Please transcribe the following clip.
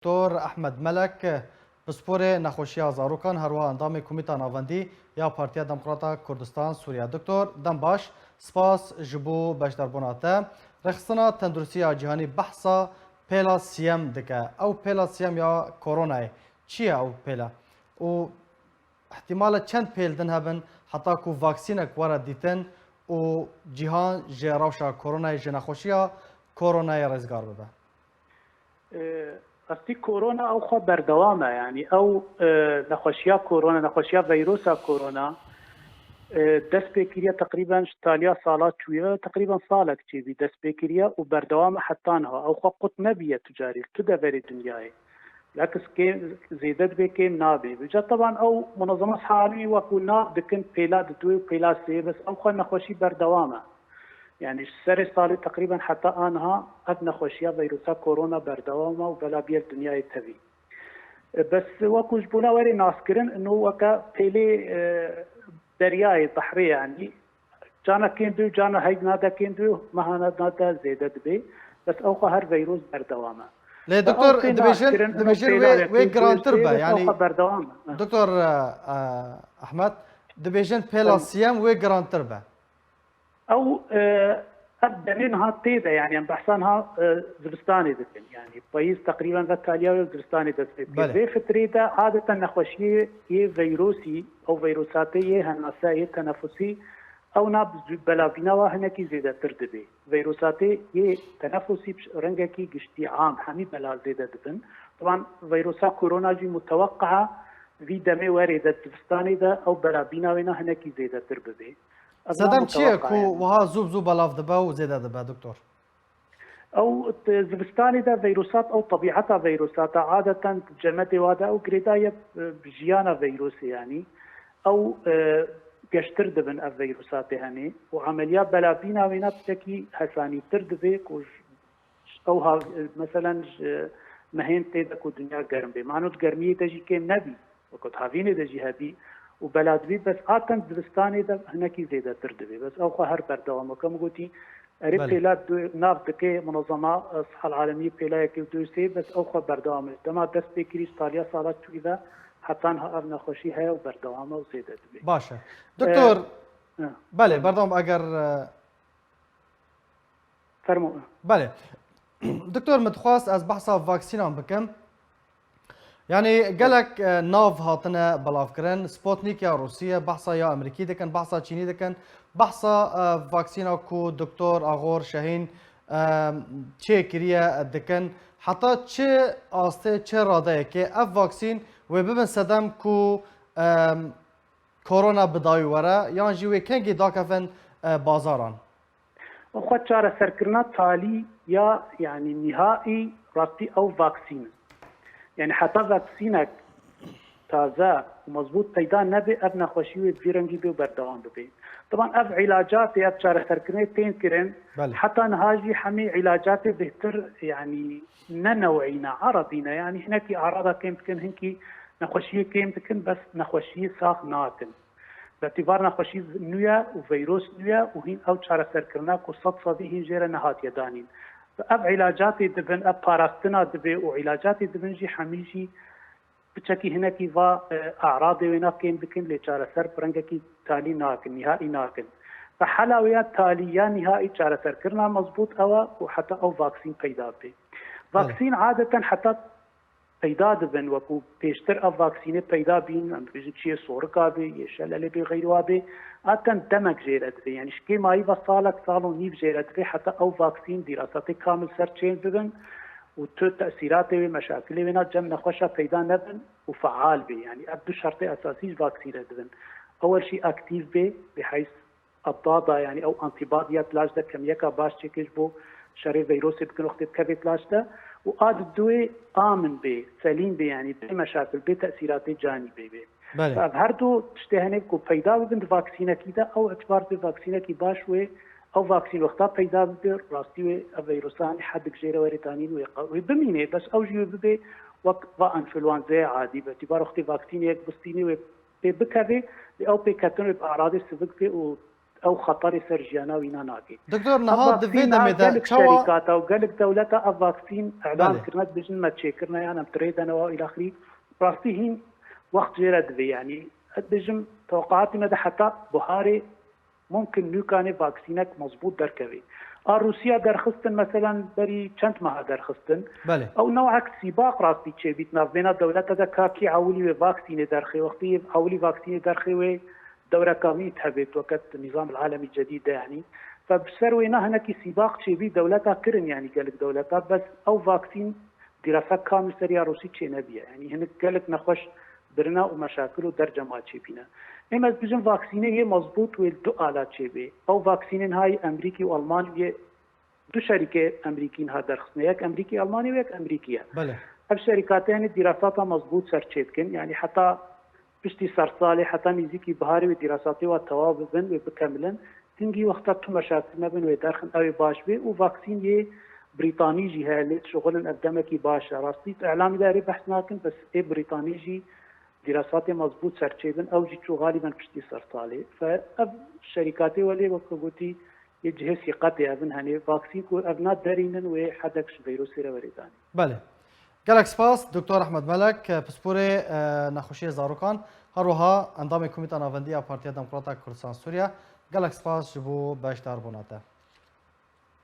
دکتر احمد ملک پسپور نخوشی زاروکان هروا اندام کمیته ناوندی یا پارتیا دموکراتا کردستان سوریه. دکتر دم باش سپاس جبو بشدربوناته رخصنا تندرستی جهانی بحثا پیلا سیم دکه او پیلا سیم یا کرونا چیه او پیلا و احتمال چند پیل دن هبن حتی کو واکسینک وارد دیتن و جهان جراوشا کرونا جنخوشی کرونا رزگار ببه. قصدي كورونا او خو بردوامه يعني او نخوشيا كورونا نخوشيا فيروسا كورونا دست بكريا تقريبا تاليا صالات شويه تقريبا صالك تشيزي دست بكريا وبردوامه حتى انها او خو قط نبيه تجاري تدبر الدنيا لكن كيم زيدت بكيم نابي بجا طبعا او منظمه حالي وكنا دكن بيلاد دوي بيلاد سي بس او خو نخوشي بردوامه يعني السر صار تقريبا حتى انها ادنى خوشيه فيروسا كورونا بردوامه وبلا بيل الدنيا يتبي بس وكو جبونا وري ناسكرن انه وكا بيلي درياي بحريه يعني جانا كيندو جانا هيد نادا كيندو مهانا نادا زيدت بي بس اوقع هر فيروس بردوامه لا دكتور دبيجن وي جرانتر با يعني دكتور احمد دبيجن بيلاسيام وي جرانتر با او الدليل ها تيدا يعني بحثانها زبستاني دكن يعني بايز تقريبا ذكاليا زبستاني دكن في فتريدا عادة نخوشي فيروسي او فيروساتي هنسائي تنفسي او نابز بلابينا وهنكي زيادة تردبي فيروساتي تنفسي رنجكي قشتي عام حمي بلا زيادة دبن طبعا فيروسا كورونا جي متوقعة في دمي واردة زبستاني دا او بلابينا وينا هنكي زيادة ترببي صدام چیه کو وها زوب بلاف دبا و زیاده دبا دکتور او زبستاني دا فيروسات او طبيعتها فيروسات عادة جمد وادا او جريداية بجيانا فيروسي يعني او قشتر دبن الفيروسات هني وعمليات بلابينا وينا بتكي هساني تردبك او مثلا مهين تيدك الدنيا قرم بي معنوش قرمية تجي كيم نبي وقد هافيني تجي هبي وبلاد بي بس عادة زبستاني ده هناكي زيادة تردبي بس او هر بردوام وكم قلتي اريد بيلاد ناف دكي منظمة الصحة العالمية بيلا يكي دوسي بس او بردوام تما دست بكريس طاليا صارت شو اذا حتى انها ابنا خوشي هيا وبردوامه وزيادة دبي باشا دكتور بله بردوام اگر فرمو بله دكتور متخواست از بحثا فاكسينان بكم يعني قالك ناف هاتنا بلافكرن سبوتنيك يا روسيا بحثا يا امريكي دكن بحثا تشيني دكن بحثا فاكسينا كو دكتور اغور شاهين تشي كريا دكن حتى تشي استه تشي راده كي اف فاكسين وببن سدم كو كورونا بداي ورا يعني جوي كنجي داكفن بازاران وخد شارع سركرنا تالي يا يعني نهائي راتي او فاكسين يعني حتى فاكسينك تازه ومضبوط پیدا نبي ابنا خوشي وبيرنجي بي وبردوام بي طبعا اب علاجات اب شارع سركرنه تين كرن حتى نهاجي حمي علاجات بهتر يعني نوعينا عربينا يعني هناك اعراضها كم تكن هنكي نخوشي كم تكن بس نخوشي ساخ ناكن باعتبار نخوشي نويا وفيروس نويا وهين او شارع سركرنا كو صدصدي هين جيره نهات يدانين اب علاجاتي دبن اب باراستنا دبي وعلاجاتي دبن جي حميجي بتشكي هناكي فا اعراض وينا كين بكن لچاره سر برنگكي تالي ناكن نهائي ناكن فحلاويات تاليا نهائي چاره سر كرنا مضبوط او وحتى او فاكسين پیدا بي فاكسين عاده حتى پیدا دبن وكو پیشتر او فاكسين پیدا بين ام بيجي سوركا بي يشلل بي غيروا بي اتن دمك جيرت بي يعني شكي ماي وصالك صالو نيب جيرت بي حتى او فاكسين دراسات كامل سر تشين ببن وتو تاثيراته ومشاكله وينا جم نخوشا پیدا نبن وفعال بي يعني ابدو شرط اساسي فاكسين دبن اول شيء اكتيف بي بحيث الضاده يعني او انتيباديات لاجده كم يكا باش تشيكش بو شري فيروس بكن وقت كبت لاجده وقاد الدوي امن بي سليم بي يعني بمشاكل بتاثيرات جانبيه بي فهر دو تشتهنك كو پیدا ببن فاكسينه كده او اعتبار بفاكسينه كي باش و او فاكسين وقتا پیدا ببر راستي فيروسان حد جيره وريتانين وبمينه بس او جيو ببي وقت انفلونزا عادي باعتبار وقت فاكسين يك بستيني و بكبي او بكتن باعراض السبق بي او خطر سر جیانا وینا ناگی دکتور نهاد دوی دمیده گلک چاوا شرکات او گلک دولت او واکسین اعلان بله. کرنت بجن ما تشکرنا يعني تريدنا والى اخره راستی هین وقت جرى دوی يعني بجم توقعاتي مدى حتى بهاري ممكن نوكاني فاكسينك مضبوط دركبي روسيا درخستن مثلا بري چند ماه درخستن بله. او نوعك سباق راستي تشي بيت نافبينا دولتا دا كاكي عولي فاكسين درخي وقتي عولي فاكسين درخي دورة كامية تهبت وقت النظام العالمي الجديد يعني فبسروينا هناك سباق تشي بيت دولتا كرن يعني قالك دولتا بس او فاكسين دراسات كامل سريع روسي تشي نبيه يعني هناك قالك نخوش برنا ومشاكل ودرجة ما تشي بينا اما بجن فاكسينه هي مضبوط والدو آلات شي بي او فاكسينين هاي امريكي والماني دو شركه امريكيين ها درخصنه يك امريكي الماني ويك امريكيه بله. اف شركاتين دراساتها مضبوط سرچيتكن يعني حتى بشتي سرصالي حتى نزيكي بهاري ودراساتي وتوابن وبكملن تنجي وقتها تو مشاكل ما بين ودرخن او باش بي وفاكسين يه بريطاني جي هالت شغل قدامك باش راستي اعلامي داري بحث لكن بس اي بريطاني جي دراسات مضبوط سرچيبن او جيتشو غالبا بشتي سرطالي فاب شركاتي ولي وكبوتي يجهز ثقتي ابن هني فاكسين كو ابنات دارينن وحدكش فيروسي روريداني بله. گلک سپاس دکتر احمد ملک پسپور نخوشی زاروکان هروها اندام کمیته ناوندی پارتی دموکرات کردستان سوریه گلک سپاس جبو باشدار بوناته